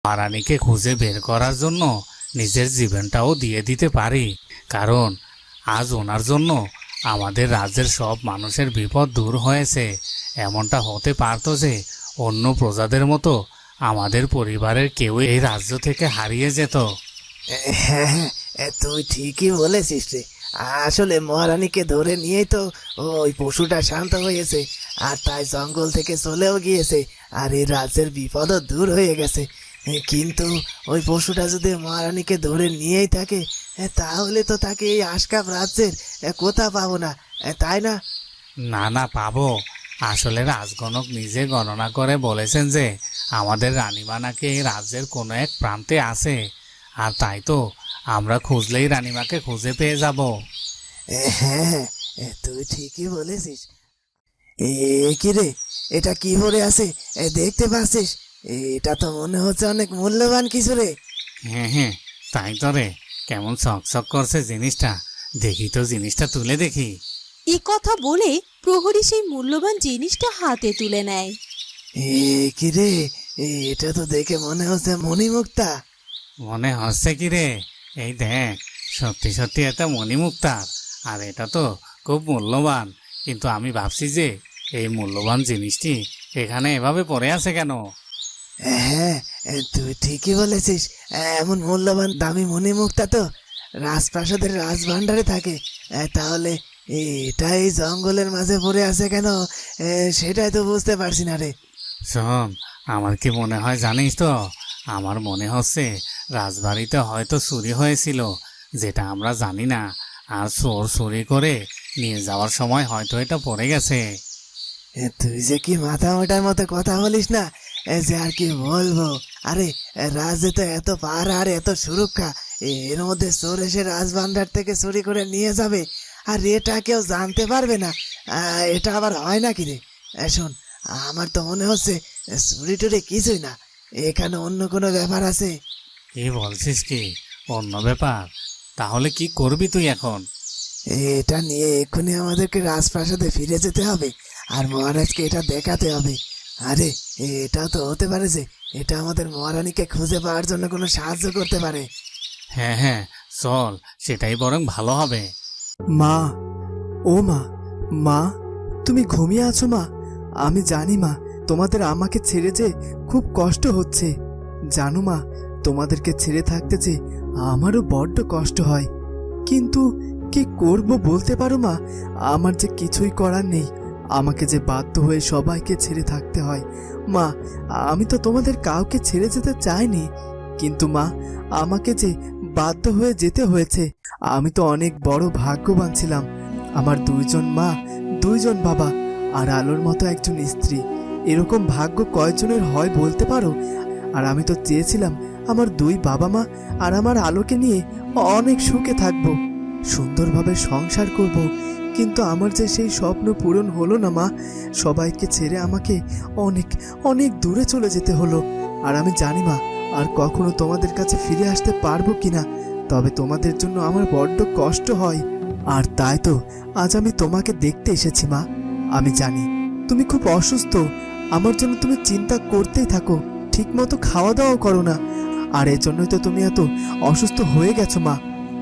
মহারানীকে খুঁজে বের করার জন্য নিজের জীবনটাও দিয়ে দিতে পারি, কারণ আজ ওনার জন্য আমাদের রাজ্যের সব মানুষের বিপদ দূর হয়েছে। এমনটা হতে পারতো যে অন্য প্রজাদের মতো আমাদের পরিবারের কেউ এই রাজ্য থেকে হারিয়ে যেত। হ্যাঁ হ্যাঁ, তুই ঠিকই বলেছিস রে। আসলে মহারানীকে ধরে নিয়েই তো ওই পশুটা শান্ত হয়েছে, আর তাই জঙ্গল থেকে চলেও গিয়েছে, আর এই রাজ্যের বিপদও দূর হয়ে গেছে। কিন্তু ওই পশুটা যদি মহারানীকে ধরে নিয়েই থাকে, তাহলে তো তাকে এই আশকাপ রাজ্যের কোথা পাবো না, তাই না? না না, পাবো। আসলে রাজগণক নিজে গণনা করে বলেছেন যে আমাদের রানীমা নাকি এই রাজ্যের কোনো এক প্রান্তে আছে, আর তাই তো আমরা খুঁজলেই রানীমাকে খুঁজে পেয়ে যাব। হ্যাঁ, তুই ঠিকই বলেছিস। কি রে, এটা কি ভরে আছে দেখতে পাচ্ছিস? এটা তো মনে হচ্ছে অনেক মূল্যবান কিছু রে। হ্যাঁ হ্যাঁ, তাই তো রে, কেমন ছকছক করছে জিনিসটা। দেখি তো, জিনিসটা তুলে দেখি। এ কথা বলে প্রহরী সেই মূল্যবান জিনিসটা হাতে তুলে নেয়। কি রে, এটা তো দেখে মনে হচ্ছে মণিমুক্তা। মনে হচ্ছে কি রে? এই দেখ, সত্যি সত্যি এটা মণিমুক্তার, আর এটা তো খুব মূল্যবান। কিন্তু আমি ভাবছি যে এই মূল্যবান জিনিসটি এখানে এভাবে পড়ে আছে কেন? হ্যাঁ, তুই ঠিকই বলেছিস। এমন মূল্যবান দামি মণিমুক্তা তো রাজপ্রাসাদের রাজভাণ্ডারে থাকে। তাহলে এটা এই জঙ্গলের মাঝে পড়ে আছে কেন, সেটাই তো বুঝতে পারছি না রে। শোন, আমার কি মনে হয় জানিস তো? আমার মনে হচ্ছে রাজবাড়িতে হয়তো চুরি হয়েছিল, যেটা আমরা জানি না, আর চোর চুরি করে নিয়ে যাওয়ার সময় হয়তো এটা পড়ে গেছে। তুই যে কি মাথা মোটার মতো কথা বলিস না, যে আর কি বলবো। আরে রাজ্যে তো এত পাহাড় আর এত সুরক্ষা, এর মধ্যে চোর এসে রাজভাণ্ডার থেকে চুরি করে নিয়ে যাবে, আর এটা কেউ জানতে পারবে না? এটা আবার হয় নাকি রে? শোন, আমার তো মনে হচ্ছে চুরি টুরি কিছুই না, এখানে অন্য কোনো ব্যাপার আছে। কি বলছিস? কি অন্য ব্যাপার? তাহলে কি করবি তুই এখন? এটা নিয়ে এক্ষুনি আমাদেরকে রাজপ্রাসাদে ফিরে যেতে হবে, আর মহারাজকে এটা দেখাতে হবে। আরে এটাও তো হতে পারে যে এটা আমাদের মহারানীকে খুঁজে পাওয়ার জন্য কোনো সাহায্য করতে পারে। হ্যাঁ হ্যাঁ, চল, সেটাই বরং ভালো হবে। মা, ও মা, মা তুমি ঘুমিয়ে আছো মা? আমি জানি মা, তোমাদের আমাকে ছেড়ে যে খুব কষ্ট হচ্ছে। জানো মা, তোমাদেরকে ছেড়ে থাকতে যে আমারও বড্ড কষ্ট হয়, কিন্তু কি করব বলতে পারো মা? আমার যে কিছুই করার নেই, আমাকে যে বাধ্য হয়ে সবাইকে ছেড়ে থাকতে হয়। মা, আমি তো তোমাদের কাউকে ছেড়ে যেতে চাইনি, কিন্তু মা আমাকে যে বাধ্য হয়ে যেতে হয়েছে। আমি তো অনেক বড় ভাগ্যবান ছিলাম। আমার 2জন মা, 2জন বাবা, আর আলোর মতো একজন স্ত্রী। এরকম ভাগ্য কয়জনের হয় বলতে পারো? আর আমি তো চেয়েছিলাম আমার 2 বাবা মা আর আমার আলোকে নিয়ে অনেক সুখে থাকবো, সুন্দরভাবে সংসার করব। কিন্তু আমার যে সেই স্বপ্ন পূরণ হলো না মা। সবাইকে ছেড়ে আমাকে অনেক অনেক দূরে চলে যেতে হলো। আর আমি জানি মা, আর কখনো তোমাদের কাছে ফিরে আসতে পারবো কিনা। তবে তোমাদের জন্য আমার বড্ড কষ্ট হয়, আর তাই তো আজ আমি তোমাকে দেখতে এসেছি মা। আমি জানি তুমি খুব অসুস্থ, আমার জন্য তুমি চিন্তা করতেই থাকো, ঠিক মতো খাওয়া দাওয়া করো না, আর এর জন্যই তো তুমি এত অসুস্থ হয়ে গেছো মা।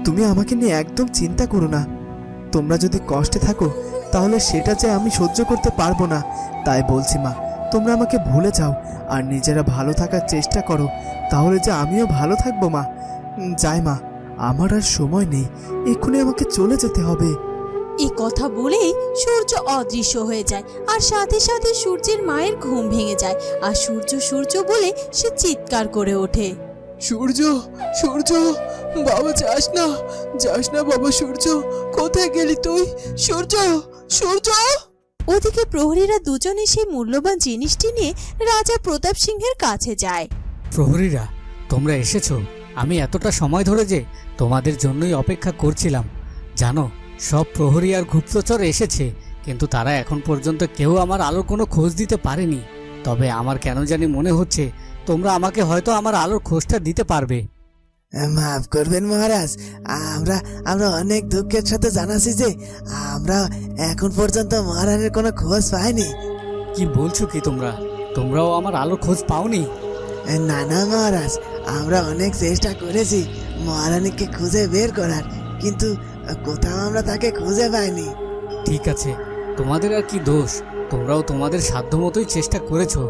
তুমি আমাকে নিয়ে একদম চিন্তা করো না। তোমরা যদি কষ্টে থাকো তাহলে সেটা যে আমি সহ্য করতে পারবো না। তাই বলছি মা, তোমরা আমাকে ভুলে যাও আর নিজেরা ভালো থাকার চেষ্টা করো, তাহলে যে আমিও ভালো থাকবো মা। যাই মা, আমার আর সময় নেই, এক্ষুনি আমাকে চলে যেতে হবে। এই কথা বলেই সূর্য অদৃশ্য হয়ে যায়, আর সাথে সাথে সূর্যের মায়ের ঘুম ভেঙে যায়, আর সূর্য সূর্য বলে সে চিৎকার করে ওঠে। সূর্য, সূর্য, বাবা যাস না, যাস না বাবা। সূর্য, কোথায় গেলি তুই? সূর্য, সূর্য। ওদিকে প্রহরীরা দুজনে সেই মূল্যবান জিনিসটি নিয়ে রাজা প্রতাপ সিংহের কাছে যায়। প্রহরীরা, তোমরা এসেছো। আমি এতটা সময় ধরে যে তোমাদের জন্যই অপেক্ষা করছিলাম। জানো, সব প্রহরী আর গুপ্তচর এসেছে, কিন্তু তারা এখন পর্যন্ত কেউ আমার আলোর কোনো খোঁজ দিতে পারেনি। তবে আমার কেন জানি মনে হচ্ছে তোমরা আমাকে হয়তো আমার আলোর খোঁজটা দিতে পারবে। মাফ করবেন মহারাজ, আমরা আমরা অনেক দুঃখের সাথে জানাচ্ছি যে আমরা এখন পর্যন্ত মহারানীর কোনো খোঁজ পাইনি। কি বলছো কি তোমরা? তোমরাও আমার আলোর খোঁজ পাওনি? না না মহারাজ, আমরা অনেক চেষ্টা করেছি মহারানীকে খুঁজে বের করার, কিন্তু কোথাও আমরা তাকে খুঁজে পাইনি। ঠিক আছে, তোমাদের আর কি দোষ, তোমরাও তোমাদের সাধ্য মতোই চেষ্টা করেছো।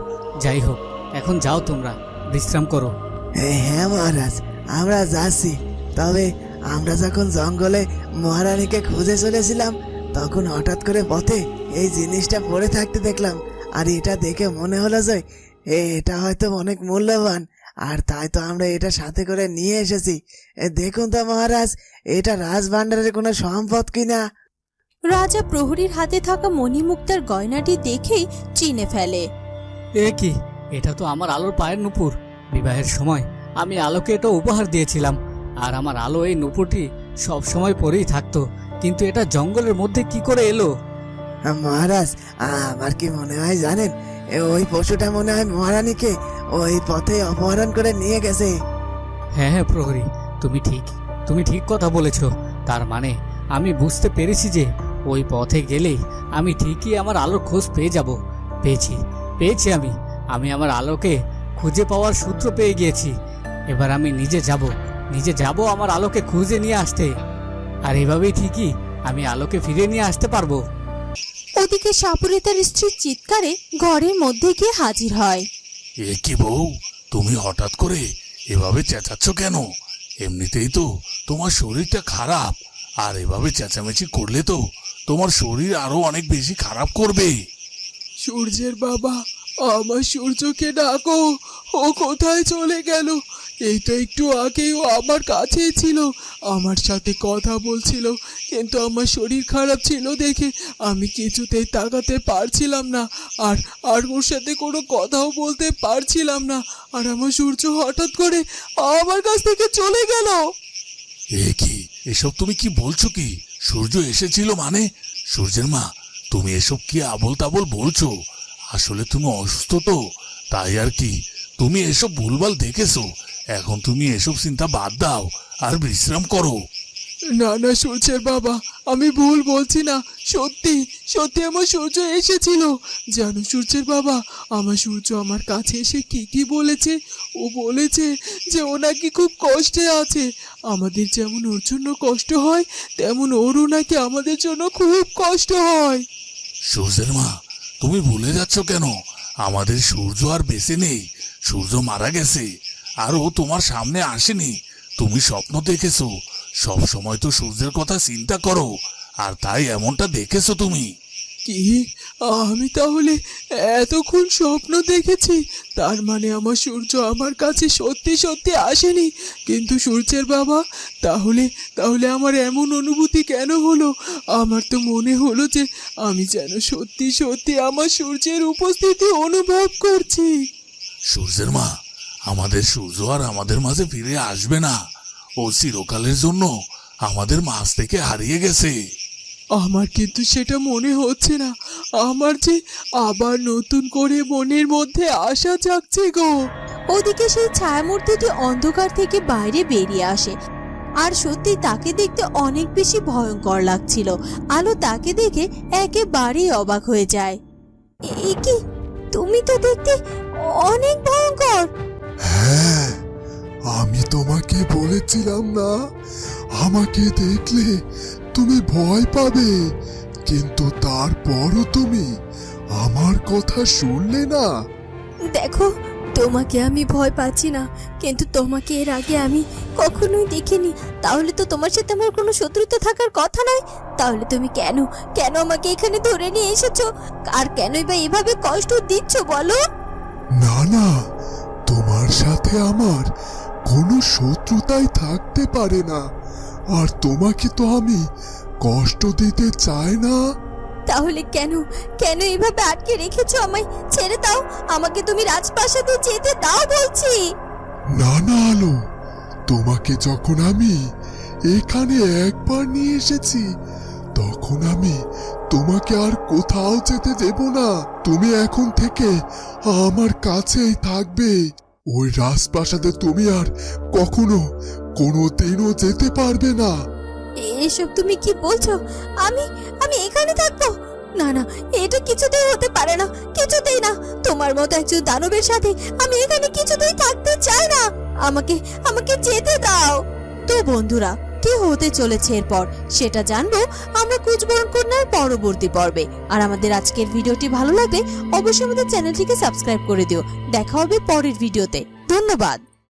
যাই হোক, এখন যাও, তোমরা বিশ্রাম করো। হ্যাঁ মহারাজ, আমরা যাচ্ছি। তবে আমরা যখন জঙ্গলে মহারানীকে খুঁজে চলেছিলাম, তখন হঠাৎ করে পথে এই জিনিসটা পড়ে থাকতে দেখলাম। আর এটা দেখে মনে হলো যে এটা হয়তো অনেক মূল্যবান, আর তাই তো আমরা এটা সাথে করে নিয়ে এসেছি। দেখুন তো মহারাজ, এটা রাজভাণ্ডারের কোনো সম্পদ কিনা। রাজা প্রহরীর হাতে থাকা মণিমুক্তার গয়নাটি দেখেই চিনে ফেলে। এ কি, এটা তো আমার আলোর পায়ের নুপুর। বিবাহের সময় আমি আলোকে এটা উপহার দিয়েছিলাম, আর আমার আলো এই নুপুরটি সব সময় পরেই থাকতো। কিন্তু এটা জঙ্গলের মধ্যে কি করে এলো? মহারাজ, আমার কি মনে হয় জানেন, ওই পশুটা মনে হয় মহারানীকে ওই পথে অপহরণ করে নিয়ে গেছে। হ্যাঁ হ্যাঁ প্রহরী, তুমি ঠিক কথা বলেছ। তার মানে আমি বুঝতে পেরেছি যে ওই পথে গেলেই আমি ঠিকই আমার আলোর খোঁজ পেয়ে যাব। পেয়েছি আমি আমার আলোকে খুঁজে পাওয়ার সূত্র পেয়ে গিয়েছি। এবার আমি নিজে যাব আমার আলোকে খুঁজে নিয়ে আসতে, আর এভাবেই ঠিকই আমি আলোকে ফিরে নিয়ে আসতে পারবো। ওদিকে সাপুরে তার স্ত্রীর চিৎকারে ঘরের মধ্যে গিয়ে হাজির হয়। এ কি বউ, তুমি হঠাৎ করে এভাবে চেঁচাচ্ছ কেন? এমনিতেই তো তোমার শরীরটা খারাপ, আর এভাবে চেঁচামেচি করলে তো তোমার শরীর আরো অনেক বেশি খারাপ করবে। সূর্যের বাবা, আমার সূর্যকে ডাকো, ও কোথায় চলে গেল? এই তো একটু আগেই ও আমার কাছেই ছিল, আমার সাথে কথা বলছিল, কিন্তু আমার শরীর খারাপ ছিল দেখে আমি কিছুতেই তাকাতে পারছিলাম না, আর ওর সাথে কোনো কথাও বলতে পারছিলাম না। আর আমার সূর্য হঠাৎ করে আমার কাছ থেকে চলে গেল। এ কি, এসব তুমি কি বলছো? কি সূর্য এসেছিল মানে? সূর্যের মা, তুমি এসব কি আবোল তাবোল বলছো? আসলে তুমি অসুস্থ তো, তাই আর কি। তুমি এসব ভুলভাল দেখেছো। এখন তুমি এসব চিন্তা বাদ দাও আর বিশ্রাম করো। না না সূর্যের বাবা, আমি ভুল বলছি না, সত্যি সত্যি আমার সূর্য এসেছিল। জানো সূর্যের বাবা, আমার সূর্য আমার কাছে এসে কি বলেছে? ও বলেছে যে ও নাকি খুব কষ্টে আছে। আমাদের যেমন ওর জন্য কষ্ট হয়, তেমন ওরও নাকি আমাদের জন্য খুব কষ্ট হয়। সূর্যের মা, তুমি ভুলে যাচ্ছ কেন? আমাদের সূর্য আর বেঁচে নেই, সূর্য মারা গেছে। আর ও তোমার সামনে আসেনি। তুমি স্বপ্ন দেখেছো, সব সময় তো সূর্যের কথা চিন্তা করো, আর তাই এমনটা দেখেছো তুমি। কি, আমি তাহলে এতক্ষণ স্বপ্ন দেখেছি? তার মানে আমার সূর্য আমার কাছে সত্যি সত্যি আসেনি। কিন্তু সূর্যের বাবা, তাহলে আমার এমন অনুভূতি কেন হলো? আমার তো মনে হলো যে আমি যেন সত্যি সত্যি আমার সূর্যের উপস্থিতি অনুভব করছি। সূর্যের মা, আমাদের সূর্য আর আমাদের মাঝে ফিরে আসবে না। ও চিরকালের জন্য আমাদের মাঝ থেকে হারিয়ে গেছে। আমার কিন্তু সেটা মনে হচ্ছে না। আমার যে আবার নতুন করে মনের মধ্যে আশা জাগছে গো। ওদিকে সেই ছায়ামূর্তিটি অন্ধকার থেকে বাইরে বেরিয়ে আসে, আর সত্যি তাকে দেখতে অনেক বেশি ভয়ঙ্কর লাগছিল। আলো তাকে দেখে একেবারেই অবাক হয়ে যায়। এ কি, তুমি তো দেখতে অনেক ভয়ঙ্কর। হ্যাঁ, আমি তোমাকে বলেছিলাম না, আমাকে দেখলে তুমি ভয় পাবে, কিন্তু তারপরও তুমি আমার কথা শুনলে না। দেখো, তোমাকে আমি ভয় পাচ্ছি না, কিন্তু তোমাকে এর আগে আমি কখনোই দেখিনি। তাহলে তো তোমার সাথে আমার কোনো শত্রুতা থাকার কথা নয়। তাহলে তুমি কেন আমাকে এখানে ধরে নিয়ে এসেছো? আর কেনই বা এভাবে কষ্ট দিচ্ছ বলো? না না, তোমার সাথে আমার কোনো শত্রুতাই থাকতে পারে না, আর তোমাকে তো আমি কষ্ট দিতে চাই না। তাহলে কেন এভাবে আটকে রেখেছো আমায়? ছেড়ে দাও আমাকে, তুমি রাজপ্রাসাদে যেতে দাও বলছি। না না আলো, তোমাকে যখন আমি এখানে একবার নিয়ে এসেছি, তখন আমি তোমাকে আর কোথাও যেতে দেব না। তুমি এখন থেকে আমার কাছেই থাকবে। ওই রাজপ্রাসাদে তুমি আর কখনো কোনোদিনও যেতে পারবে না। এসব তুমি কি বলছো? আমি এখানে থাকবো? না না, এটা কিছুতেই হতে পারে না, কিছুতেই না। তোমার মতো একজন দানবের সাথে আমি এখানে কিছুতেই থাকতে চাই না। আমাকে আমাকে যেতে দাও। তো বন্ধুরা, কি হতে চলেছে এরপর সেটা জানবো আমরা কুচবরণ কন্যার পরবর্তী পর্বে। আর আমাদের আজকের ভিডিওটি ভালো লাগলে অবশ্যই আমাদের চ্যানেলটিকে সাবস্ক্রাইব করে দিও। দেখা হবে পরের ভিডিওতে। ধন্যবাদ।